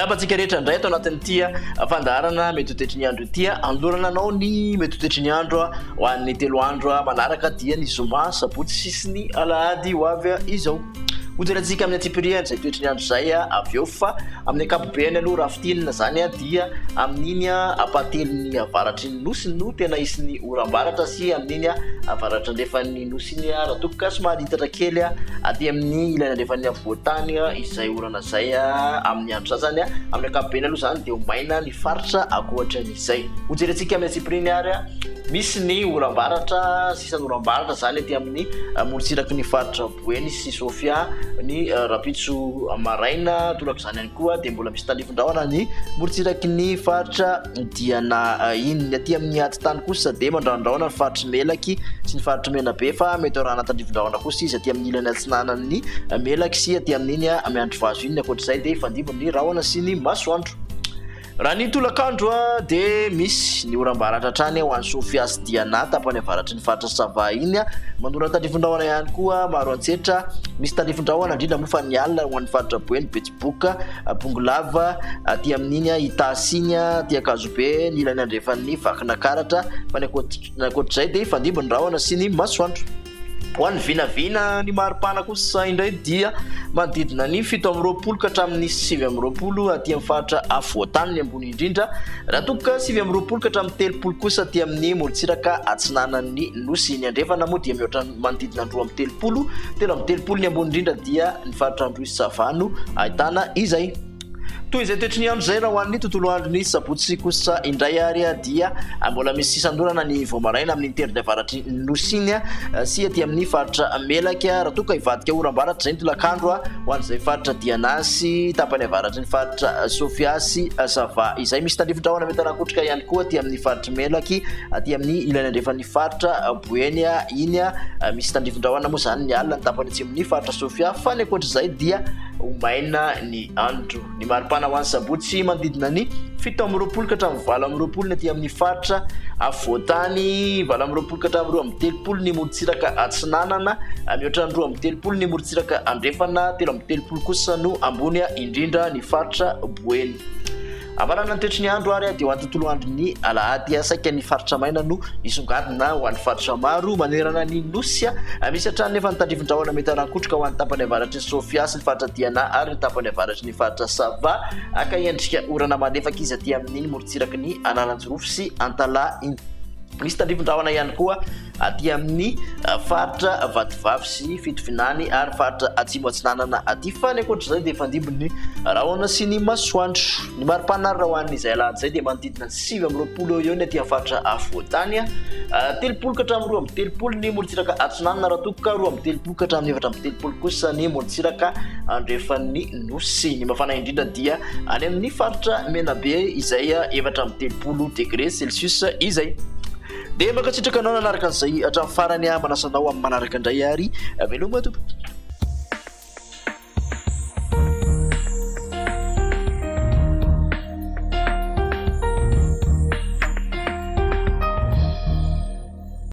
Miarabantsika rehetra indray ato anatin'ity fandaharana mety ho tetry ny andro ity andorana anao ny mety ho tetry ny andro ho an'ny 3 andro manaraka dia ny zoma sabotsy sisiny alahady ho avy izao. Hojerentsika amin'ny atsipiriany izay toetry ny andro izay avy eo fa amin'ny ankapobeny aloha rafitinina zany dia amin'iny apatelin'ny avaratry ny nosy no tena isin'ny oram-baratra sy amin'iny avaratra andefan'ny nosy iny raha tokoka ka somary hitatra kely aty amin'ny ilany andefan'ny avoatany izay orana izay amin'ny andro sasany amin'ny ankapobeny aloha zany dia ho maina ny faritra akoatran'izay. Hojerentsika amin'ny atsipiriany ary misy ny oram-baratra sisany oram-baratra zany aty amin'ny morotsiraky ny faritra Boeny sy Sofia ny rapitso maraina tolaka izany ihany koa dia mbola misy talivin-drahona ny morotsiraky ny faritra Diana iny aty amin'ny atitany kosa dia mandrandrahona ny faritra Melaky sy ny faritra Menabe fa mety rana talivin-drahona kosa izy aty amin'ny ilany atsinanan'ny Melaky sy aty amin'iny miandro vazo iny akoatr'izay dia ifandimbo ny rahona sy ny masoandro. Raha ny tolakandro dia misy ny oram-baratra hatrany ho an'ny Sofia sy Diana tapany avaratry ny faritra Sava iny mandona talivin-drahona ihany koa maro antsetra misy talivin-drahona indrindra moa fa ny alina ho an'ny faritra Boeny Betsiboka Bongolava aty amin'iny Itasiny aty Akazobe ny ilany andrefan'ny Vakinakaratra fa ny akoatr'izay dia ifandimbo ny rahona sy ny masoandro. Ho an'ny vinavina ny maripana kosa indray dia manodidina ny 7:20 ka hatramin'ny 7:20 aty amin'ny faritra Avoatany ny ambony indrindra raha tokoka 7:20 ka hatramin'ny 30 kosa aty amin'ny morotsiraka atsinanan'ny nosy ny andrefana moa dia mihoatra manodidina 2:30 3:30 ny ambony indrindra dia ny faritra Androisy Savano ahitana izay. Toy izay toetry ny andro izay raha ho an'ny tontolo andron'ny sabotsy kosa indray ary dia mbola misy sisandorana ny voamaraina amin'ny terny avaratry nosy iny sy aty amin'ny faritra Melaky raha toka hivadika oram-baratra izay ny tolakandro ho an'izay faritra Diana sy tapany avaratry ny faritra Sofia sy Sava izay misy talivin-drahona mety hanakotrika ihany koa aty amin'ny faritra Melaky aty amin'ny ilany andrefan'ny faritra Boeny iny misy talivin-drahona moa zany ny alina ny tapany atsy amin'ny faritra Sofia fa ny akoatr'izay dia ho maina ny andro. Ny maripana ho an'ny sabotsy manodidina ny 7:20 ka hatramin'ny 8:20 ny aty amin'ny faritra Avoatany 8:20 ka hatramin'ny 2:30 ny morotsiraka atsinanana mihoatra ny 2:30 ny morotsiraka andrefana 3:30 kosa no ambony indrindra ny faritra Boeny. Amarana ny toetry ny andro ary dia ho an'ny tontolo andron'ny alahady saika ny faritra maina no isongadina ho an'ny faritra maro manerana ny nosy misy hatrany nefa ny talivin-drahona mety hanakotrika ho an'ny tapany avaratry ny Sofia sy ny faritra Diana ary ny tapany avaratry ny faritra Sava aka endrika orana malefaka izy aty amin'iny morotsiraky ny Analanjorofo sy Antala iny. Misy talivin-drahona ihany koa aty amin'ny faritra Vatovavy sy Fitovinany ary faritra Atsimo Atsinanana aty fa ny akoatr'izay dia ifandimbo ny rahona sy ny masoandro. Ny maripana raha ho an'izay alahady izay dia manodidina 7:20 eo ny aty amin'ny faritra Avoatany 30 ka hatramin'ny 2:30 ny morotsiraka atsinanana raha tokoka 2:30 ka hatramin'ny 4:30 kosa ny morotsiraka andrefan'ny nosy. Ny mafana indrindra dia any amin'ny faritra Menabe izay 4:30 degré Celsius izay. Dia makatsitraka anao nanaraka an'izay hatramin'ny farany manasanao amin'ny manaraka indray ary veloma tompoko.